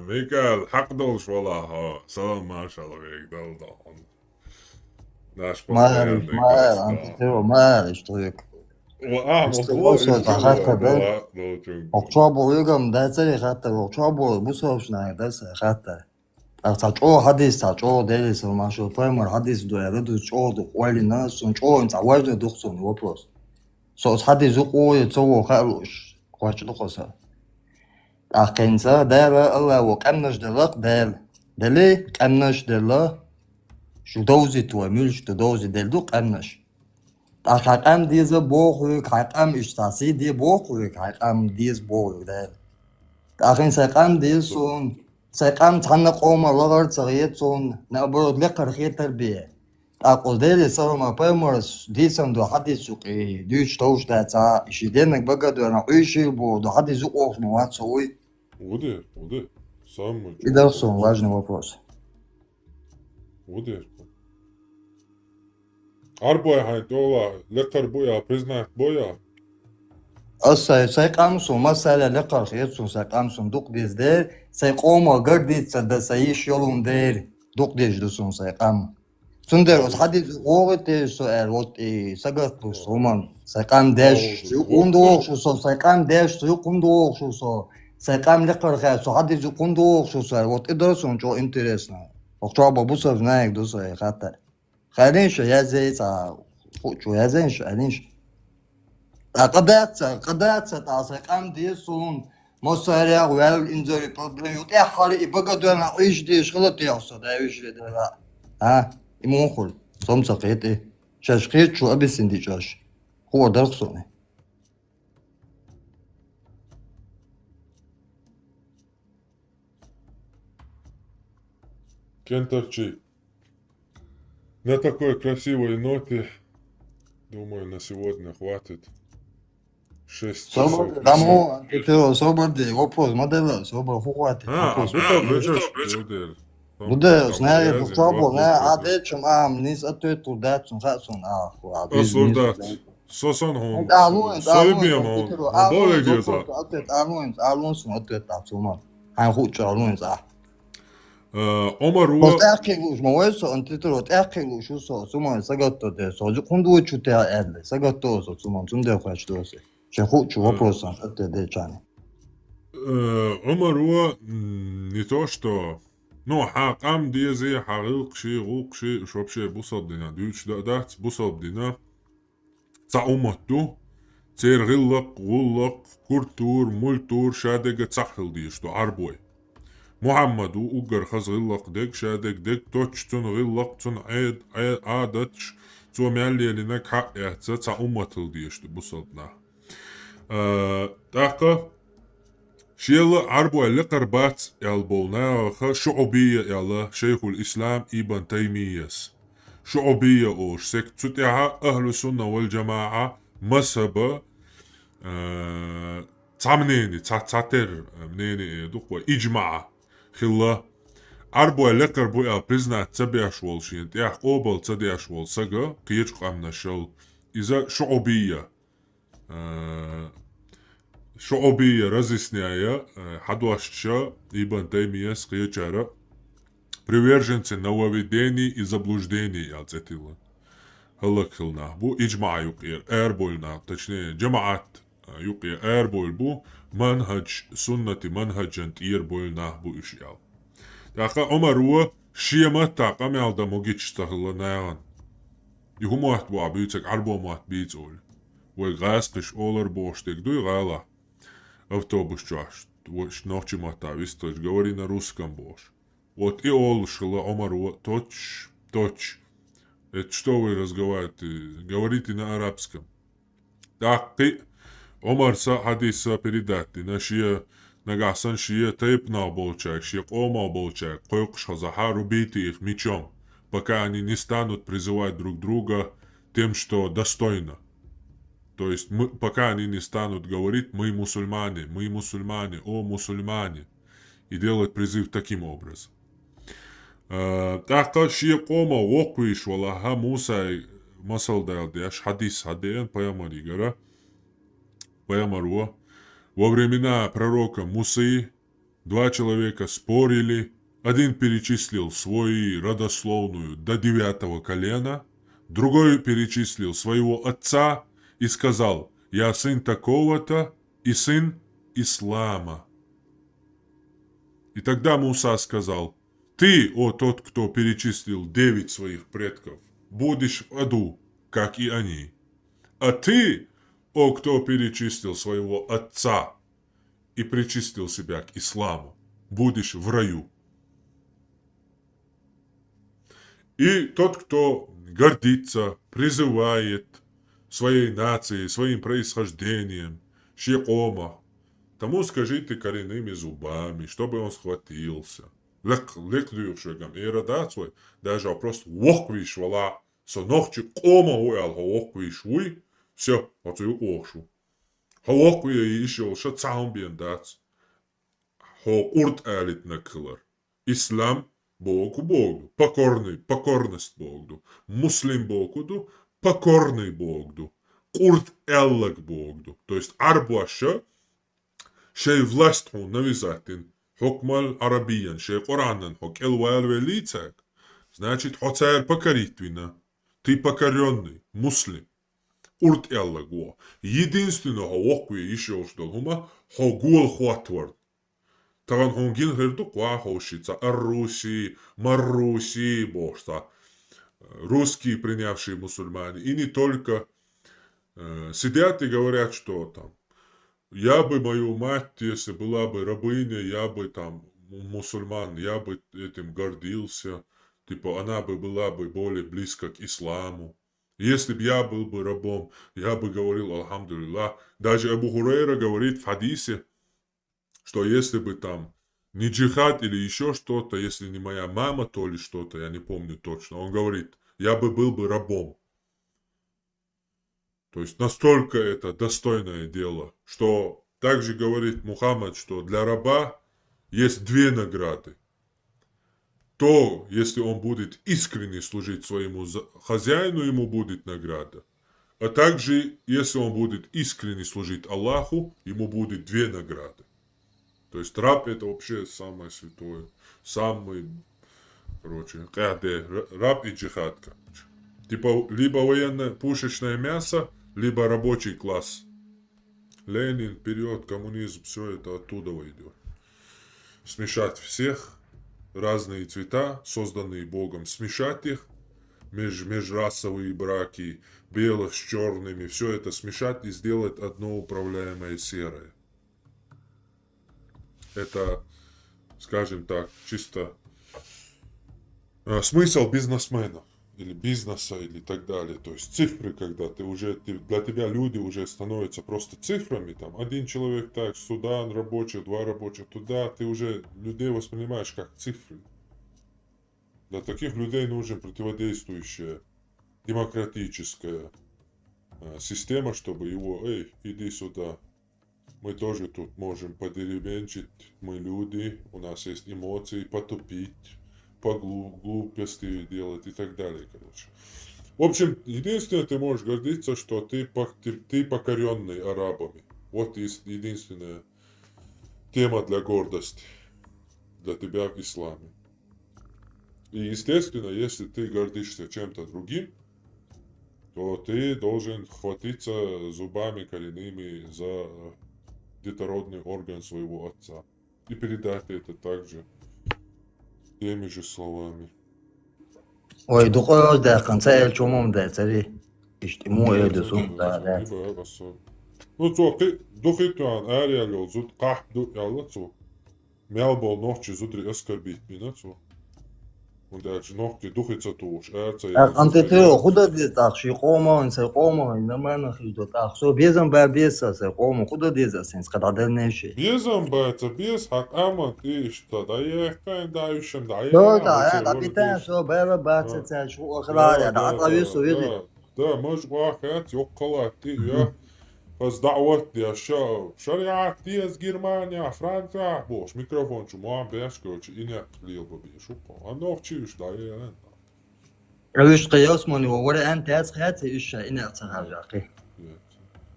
Mikael, حق dolmuş valla ha. Salam maşallah bek dalda. Naş Marriage, bakayandek marriage, hasta. antetero, marriage, çocuk. İşte o Mokula söz işçi bu hakikaten. da çünkü. Okçuaboluyorum derse hatta okçuabolu bu sözüne derse hatta. Saço hadis saço değilsin maşo primer hadis doyarı du çoğu oylina son çoğu insa vardı doksun вопрос. So hadis o çoğu haluş. Koçluk olsa. Akinsa dera Allah ve kamnaş delak del. Deli kamnaş dela. Şu dozi tu emülş de dozi deldu kamnaş. Hakam diese boğuk, hakam iştası diye boğuk, hakam diye boğuk der. Akin sakam diye son, sakam tanık olmalılar çağıyet son, ne böyle lekar yeter bir. Akıl değil sorma paymarız, diysem de hadi suki, düş toş da ça, işi demek baga dönem, işi bu, da hadi zuk olsun var soğuy. Уди. Сам И да, son, важный вопрос. Уди. Арбоя хай дола, лекар боя, признает боя. Asa sakam son, mesela lekar yetsun sakam son, duk diz der, sakoma garditsa da sayiş yolun der, duk diz dusun sakam. Sunder os hadi oğete so ot sagat bu soman sakam deş su kundu so sakam deş su kundu so sakam lekar kha so hadi su kundu so ot idrosun çok interesna. Okçaba bu söz ne ekdo so hatta. Khalin şu yazıysa şu yazın şu alin قدرت sakam diye son مصارع والانجري problem yok. Hali ibaga dönem iş diye şılat yoksa da iş de ha imon somsaqeti şaşqit şu abisin dicaş هو درسونه Кентарчи. На такой красивой ноте, думаю, на сегодня хватит. 6 часов. Собor damo pero sobor de вопрос модела собор хватит вопрос Уди. bu da знає по чому не а де чим низ атет туда чим хасон biz Soldat. Sosan hon. alun Soybiyan hon. Böyle diyorsa. alun sun atlet atuma han huç alun za Omar Bos Rua. erkeluş mo eso antitro erkeluş so suma sagatto de so kundu çute elde sagatto so suma tunde kaçto se Че huç вопрос atlet de çane Omar Rua не то что ну حقام ديزي حقيق شي غوق شي شوب شي بوصل دينا دوش دات بوصل دينا تعومتو تير غلق كورتور مولتور شادق تسحل ديشتو عربوي محمد وقر خز غلق ديك شادق ديك توش تون غلق تون عيد عادتش تو مالي لنك حق يحتى تعومتل ديشتو بوصلنا تاقا شيلا عربو اللي قربات يالبولنا شعوبية يلا شيخ الإسلام ابن تيمية شعوبية أوش سكتتها أهل السنة والجماعة مذهب تعمنيني تعتر منيني دقوة إجماع خلا عربو اللي قربو يا بريزنا تبيعش والشين تيح قوبل تبيعش والسقا قيج قامنا شل إذا شعوبية شعوبية разъясняя Хадуашча Ибн Таймия скричара приверженцы нововведений и заблуждений яцетила. Халакхилна бу иджма юqir эрбольна, точнее джамаат юqir эрболь бу манхадж суннати манхаджант ирбольна бу ишял. Таqa Омар Руа шиямат таqa мялда могичтахланаян. Юхумат бу абицак арбомат бицол. وغاسقش أولر بوشتك دوي غالا автобус чаш вот ночи мата висточ говори на русском бош вот и ол шла Омару точ это что вы разговариваете говорите на арабском так Омар са хадиса передати нашия нагасан шия тейп на болчак шия кома болчак койкш хазаха рубите их мечом пока они не станут призывать друг друга тем что достойно. То есть пока они не станут говорить мы мусульмане, о мусульмане, и делать призыв таким образом. Так шия кома оквиш валаха Мусай масал даяш хадис хадеян Паямаруа во времена пророка Мусы Два человека спорили. Один перечислил свою родословную до 9 колена, другой перечислил своего отца и сказал: «Я сын такого-то и сын ислама». И тогда Муса сказал: «Ты, о тот, кто перечислил 9 своих предков, будешь в аду, как и они. А ты, о кто перечислил своего отца и причислил себя к исламу, будешь в раю». И тот, кто гордится, призывает своей нацией, своим происхождением, шекома, тому скажите коренными зубами, чтобы он схватился. Леклюшегам и радацой, даже просто воквиш вала, со ногчи кома уял, воквиш уй, все, вот и ошу. Хавоквия еще ша цаумбиен дац. Хо урт алит накылар. Ислам Богу, покорность Богу. Муслим Богу, покорный Богу. Курт эллак Богу. То есть арбуаша, шей власть ху навязатин, хокмал арабиян, шей коранан, хок элвайл велицак. Значит, хоцаэр покоритвина. Ты покоренный, муслим. Урт эллак во. Единственного оквия еще что хума, хогул хуатвард. Таван хонгин герду квахошица, арруси, марруси, бошта. Русские, принявшие мусульмане, и не только, сидят и говорят, что там, я бы мою мать, если была бы рабыня, я бы там мусульман, я бы этим гордился, типа она бы была бы более близко к исламу. Если бы я был бы рабом, я бы говорил алхамдулиллах. Даже Абу Хурейра говорит в хадисе, что если бы там не джихад или еще что-то, если не моя мама, то ли что-то, я не помню точно, он говорит, я бы был бы рабом. То есть настолько это достойное дело, что также говорит Мухаммад, что для раба есть две награды. То, если он будет искренне служить своему хозяину, ему будет награда. А также, если он будет искренне служить Аллаху, ему будет две награды. То есть раб это вообще самое святое. Самый, раб и джихад, короче. Типа, либо военно-пушечное мясо, либо рабочий класс. Ленин, вперед, коммунизм, все это оттуда идет. Смешать всех, разные цвета, созданные Богом, смешать их, межрасовые браки, белых с черными, все это смешать и сделать одно управляемое серое. Это, скажем так, чисто смысл бизнесмена или бизнеса или так далее. То есть цифры, когда для тебя люди уже становятся просто цифрами. Там один человек так, Судан рабочий, два рабочих туда. Ты уже людей воспринимаешь как цифры. Для таких людей нужна противодействующая демократическая система, чтобы его, иди сюда. Мы тоже тут можем подеревенчить, мы люди, у нас есть эмоции, потупить, по глупости делать и так далее, короче. В общем, единственное, ты можешь гордиться, что ты покоренный арабами. Вот единственная тема для гордости для тебя в исламе. И, естественно, если ты гордишься чем-то другим, то ты должен хватиться зубами коренными за детородный орган своего отца. И передать это также теми же словами. Ой, духой да, конца чумом да, цари. İşte mu ediyorsun da. Ну, ты духитуан ариалил зуд кахду яллацу. Мялбол нохчи зудри оскорбить меня, цу. Und der noch die Duchitzatur, Антитео, куда ты так, шикома, инсекома, нормально хидо так. Все, безом бабеса, секома, куда ты засен, когда дальнейший. Безом бается, без хак амат и что, да я дающим, да я. Да, битен, все, бэра бацется, шу охрая, да, отавису, види. Да, может, вахат, ёккала, ты, я. Поздавать я шариат из Германия, Франция, бош, микрофон, чума, беш, короче, и не клеил бы бешу, а ногчиш, да, я. Öyle kıyas mı oluyor? Orada en tez kıyası işe inerse harcaki.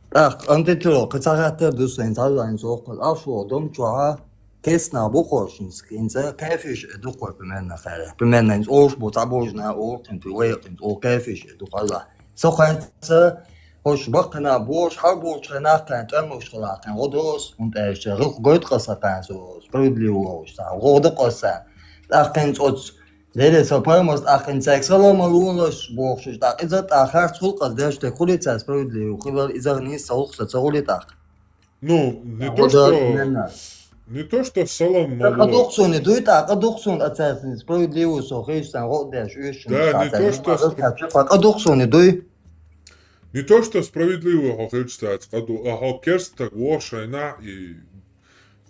Tak, antitelo, kısa hatta düzsen, zaten soğuk, afu oldum, çoğa, كيسنا بوخوشنس كينزا كيفيش دوقوا بمنا خير بمنا إنس أوش بوتابوجنا أوكن في ويقن أو كيفيش دوقلا سوخت hoş bakına boş har boş renakent ömüş kılaken odos und işte ruk goyt kasakan so spravdlivo sta roda qasa lakin ots lele sapamos lakin seksala malunos boş sta izat ahar sul qasdash te kulitsa spravdlivo khibar izar ni sauq sa tsagulita Ну, oda не то, что салам мало. Qadoksun duita qadoksun atsasin spravdlivo so khishsan rodash ushun Да, не то, что qadoksun duy Не то, что справедливо хохичтац, каду керстак вошайна и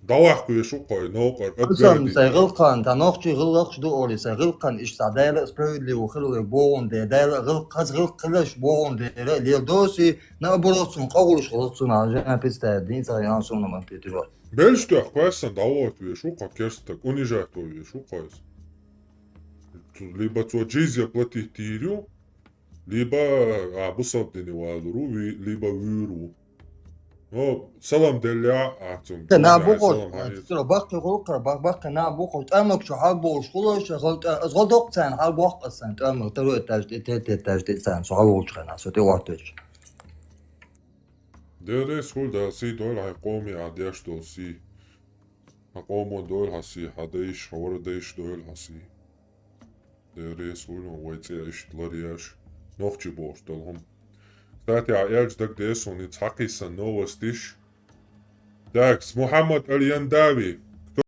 давахку ешукой нокар Qızım абгади. sayğılqan tanaqçı qılıq du oli sayğılqan iştadayla spravdlivo xilwe boğun de dayla qız qılış boğun de le dosi na bolsun qavuluş qılsın ajana pista din sayan sonuna petiro. Бельштах квасан дават вешука керстак унижает той вешукайс. Либо то джизя платить тирю, либо абусабдини валуру, либо виру. О, салам деля атум. Na boğul sıra baktı qolqar bak na boğul tamak şu hal boğuş quluş qodoksan hal boğqsan tamak taru tajdi san so hal boğuş qana so te waqtış. Deres hul da si dol hay qomi adiash do si. Aqomo dol hasi hadaish hawardaish dol hasi. Deres hul no waitse lariash. Noqchi boş dolhum. Kстати, ајаџ дак десон и цакисан новостиш. Дакс, Мухаммад Аль-Јандави